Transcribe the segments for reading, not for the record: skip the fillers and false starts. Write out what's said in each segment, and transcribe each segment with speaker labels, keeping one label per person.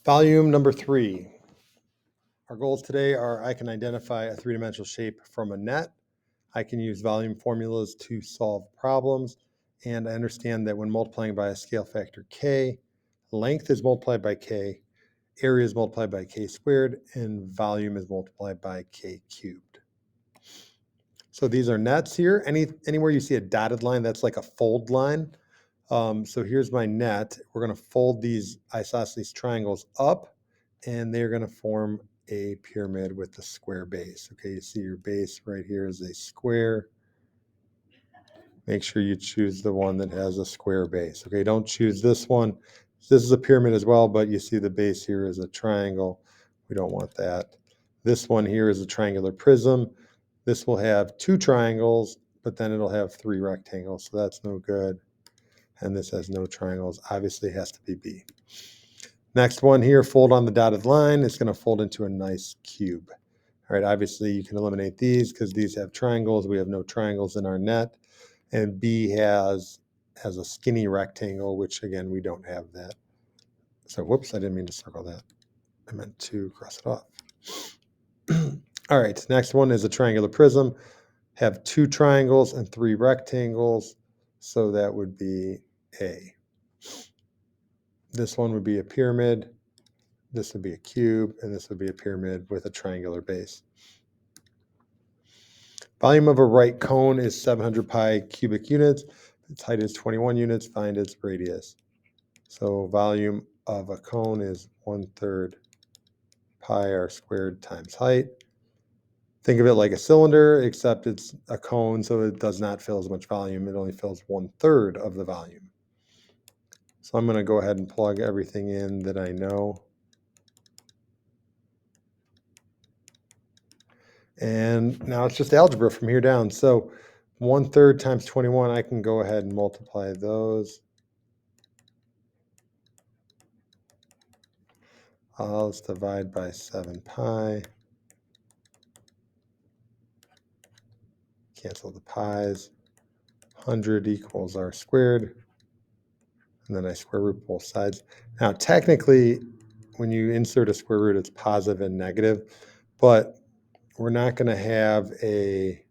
Speaker 1: Volume number 3. Our goals today are I can identify a three-dimensional shape from a net, I can use volume formulas to solve problems, and I understand that when multiplying by a scale factor k, length is multiplied by k, area is multiplied by k squared, and volume is multiplied by k cubed. So these are nets here. Anywhere you see a dotted line, that's like a fold line. So here's my net. We're going to fold these isosceles triangles up, and they're going to form a pyramid with a square base. Okay, you see your base right here is a square. Make sure you choose the one that has a square base. Okay, don't choose this one. This is a pyramid as well, but you see the base here is a triangle. We don't want that. This one here is a triangular prism. This will have 2 triangles, but then it'll have 3 rectangles, so that's no good. And this has no triangles. Obviously it has to be B. Next one here, fold on the dotted line. It's going to fold into a nice cube. All right, obviously you can eliminate these because these have triangles. We have no triangles in our net. And B has a skinny rectangle, which again, we don't have that. So whoops, I didn't mean to circle that. I meant to cross it off. All right, next one is a triangular prism. Have 2 triangles and 3 rectangles. So that would be A. This one would be a pyramid. This would be a cube, and this would be a pyramid with a triangular base. Volume of a right cone is 700 pi cubic units. Its height is 21 units. Find its radius. So volume of a cone is 1/3 pi r squared times height. Think of it like a cylinder, except it's a cone, so it does not fill as much volume. It only fills 1/3 of the volume. So I'm going to go ahead and plug everything in that I know. And now it's just algebra from here down. So 1/3 times 21, I can go ahead and multiply those. Let's divide by 7 pi. Cancel the pi's. 100 equals r squared. And then I square root both sides. Now, technically, when you insert a square root, it's positive and negative, but we're not going to have a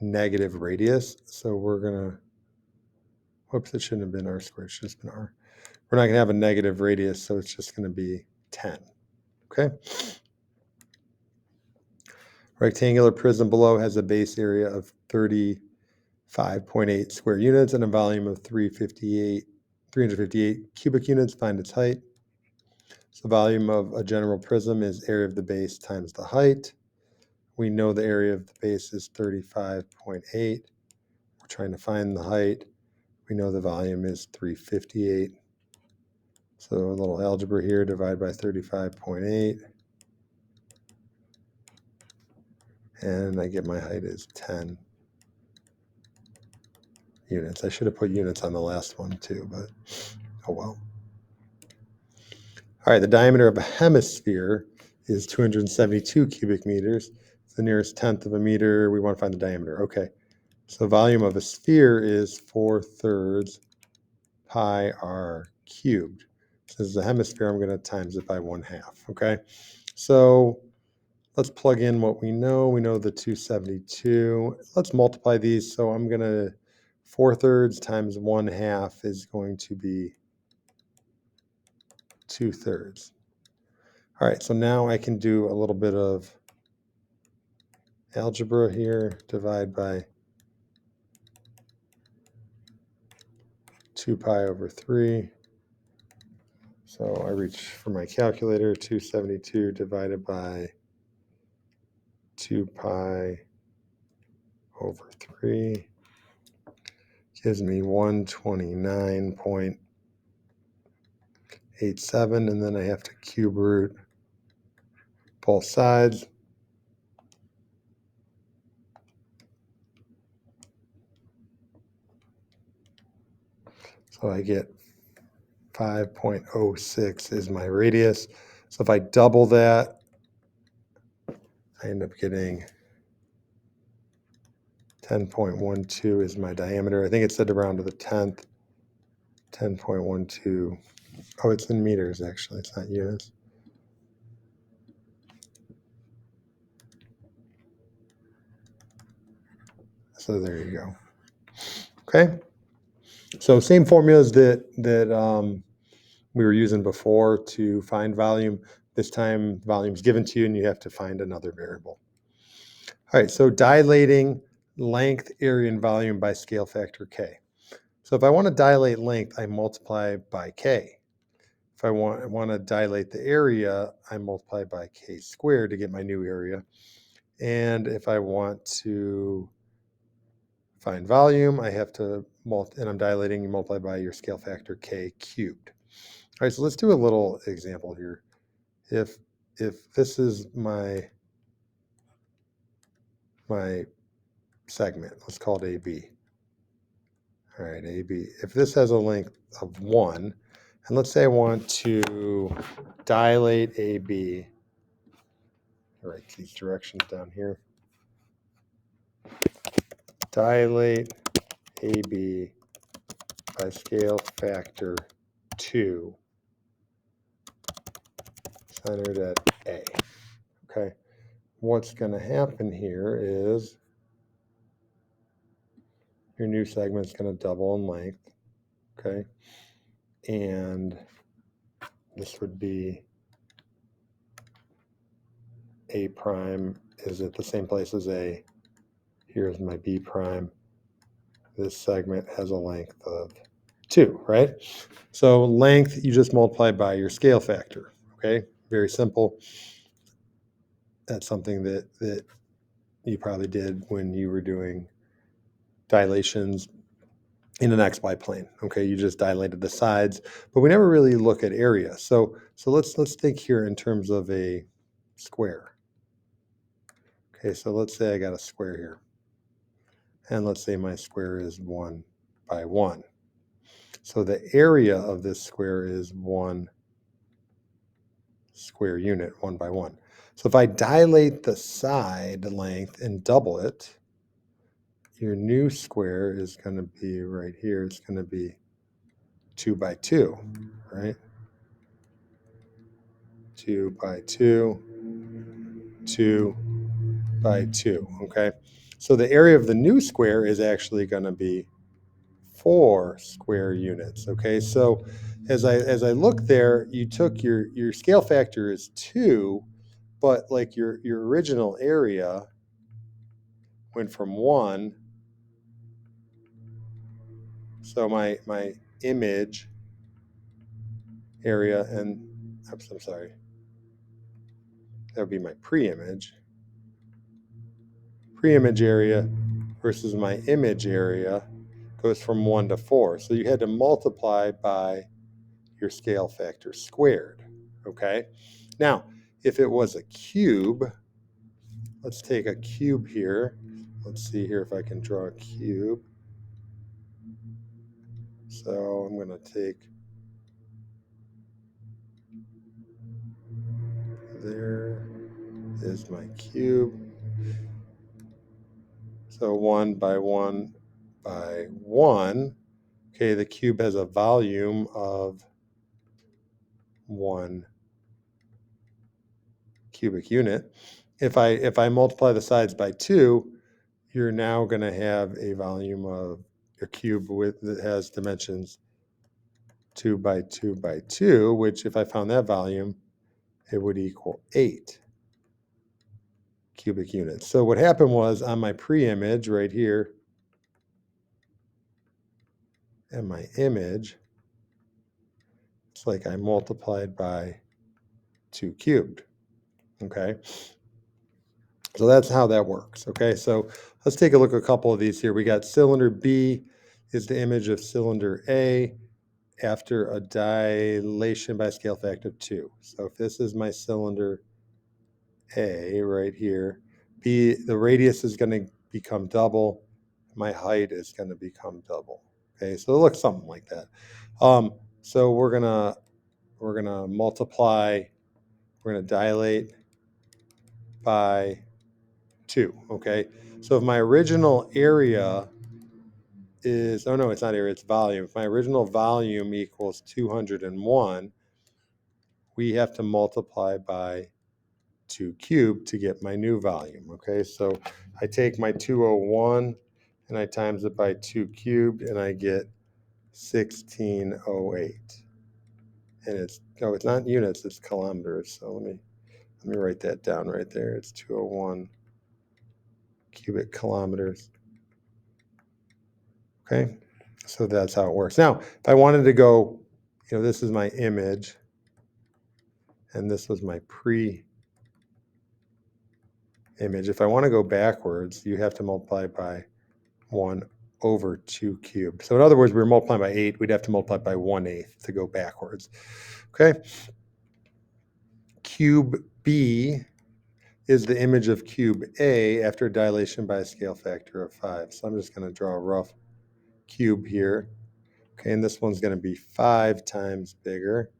Speaker 1: negative radius. So we're going to, whoops, it shouldn't have been r squared, it should have been r. We're not going to have a negative radius, so it's just going to be 10. Okay. Rectangular prism below has a base area of 35.8 square units and a volume of 358 cubic units. Find its height. So volume of a general prism is area of the base times the height. We know the area of the base is 35.8. We're trying to find the height. We know the volume is 358. So a little algebra here, divide by 35.8. And I get my height is 10 units. I should have put units on the last one too, but oh well. All right, the diameter of a hemisphere is 272 cubic meters. It's the nearest tenth of a meter. We want to find the diameter. Okay, so volume of a sphere is 4/3 pi r cubed. Since it's a hemisphere, I'm going to times it by 1/2. Okay, so let's plug in what we know. We know the 272. Let's multiply these. So I'm going to 4/3 times 1/2 is going to be 2/3. All right, so now I can do a little bit of algebra here. Divide by 2 pi over 3. So I reach for my calculator. 272 divided by 2 pi over 3 gives me 129.87, and then I have to cube root both sides. So I get 5.06 is my radius. So if I double that, I end up getting 10.12 is my diameter. I think it said around to the 10th, 10.12 Oh, it's in meters, actually. It's not units. So there you go. Okay. So same formulas that we were using before to find volume. This time volume's given to you and you have to find another variable. All right, so dilating length, area, and volume by scale factor K. So if I want to dilate length, I multiply by K. If I want to dilate the area, I multiply by K squared to get my new area. And if I want to find volume, I have to and I'm dilating, you multiply by your scale factor K cubed. All right, so let's do a little example here. If this is my segment, let's call it AB. All right, AB. If this has a length of 1, and let's say I want to dilate AB, all right, these directions down here. Dilate AB by scale factor 2, centered at A. Okay, what's going to happen here is your new segment is going to double in length. Okay, and this would be A prime is at the same place as A. Here's my B prime. This segment has a length of 2, right? So length, you just multiply by your scale factor, okay? Very simple. That's something that you probably did when you were doing dilations in an XY plane, okay? You just dilated the sides, but we never really look at area. So let's think here in terms of a square. Okay, so let's say I got a square here. And let's say my square is 1 by 1. So the area of this square is 1 square unit, 1 by 1. So if I dilate the side length and double it, your new square is going to be right here. It's going to be 2 by 2, right? 2 by 2, 2 by 2, okay? So the area of the new square is actually going to be 4 square units, okay? So as I look there, you took your scale factor is 2, but like your original area went from 1. So my image area, and oops, I'm sorry, that would be my pre-image area versus my image area goes from 1 to 4. So you had to multiply by your scale factor squared, okay? Now, if it was a cube, let's take a cube here. Let's see here if I can draw a cube. So I'm going to take, there is my cube. So 1 by 1 by 1. Okay, the cube has a volume of 1 cubic unit. If I multiply the sides by 2, you're now going to have a volume of a cube that has dimensions 2 by 2 by 2, which if I found that volume, it would equal 8 cubic units. So what happened was on my pre-image right here and my image, it's like I multiplied by 2 cubed, okay? So that's how that works, okay? So let's take a look at a couple of these here. We got cylinder B is the image of cylinder A after a dilation by scale factor of 2. So if this is my cylinder A right here, B, the radius is going to become double. My height is going to become double. Okay, so it looks something like that. So we're gonna multiply. We're gonna dilate by 2. Okay, so if my original area is, oh no, it's not area, it's volume. If my original volume equals 201, we have to multiply by 2 cubed to get my new volume, okay? So I take my 201 and I times it by 2 cubed and I get 1608. And it's, oh, it's not units, it's kilometers. So let me write that down right there. It's 201 cubic kilometers. Okay, so that's how it works. Now, if I wanted to go, this is my image, and this was my pre-image. If I want to go backwards, you have to multiply by 1 over 2 cubed. So in other words, we were multiplying by 8. We'd have to multiply by 1/8 to go backwards. Okay. Cube B is the image of cube A after dilation by a scale factor of 5. So I'm just going to draw a rough cube here. Okay, and this one's going to be 5 times bigger.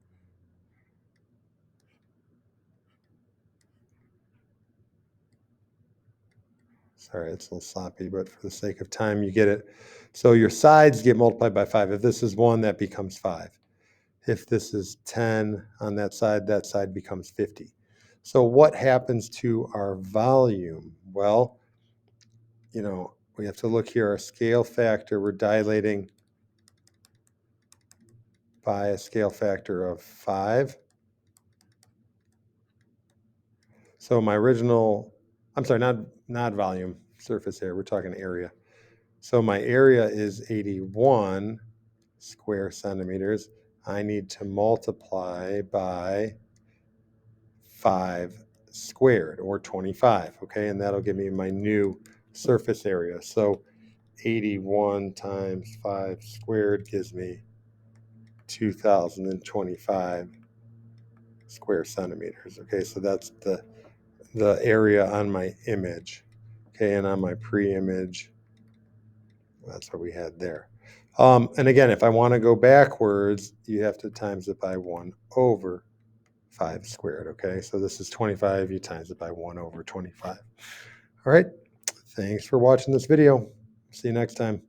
Speaker 1: Sorry, it's a little sloppy, but for the sake of time, you get it. So your sides get multiplied by 5. If this is 1, that becomes 5. If this is 10 on that side becomes 50. So what happens to our volume? Well, we have to look here. Our scale factor, we're dilating by a scale factor of 5. So my original, I'm sorry, not volume, surface area, we're talking area. So my area is 81 square centimeters. I need to multiply by 5 squared, or 25, okay? And that'll give me my new surface area. So 81 times 5 squared gives me 2,025 square centimeters, okay? So that's the area on my image, okay? And on my pre-image, that's what we had there. And again, if I want to go backwards, you have to times it by 1 over 5 squared, okay? So this is 25, you times it by 1 over 25. All right, thanks for watching this video. See you next time.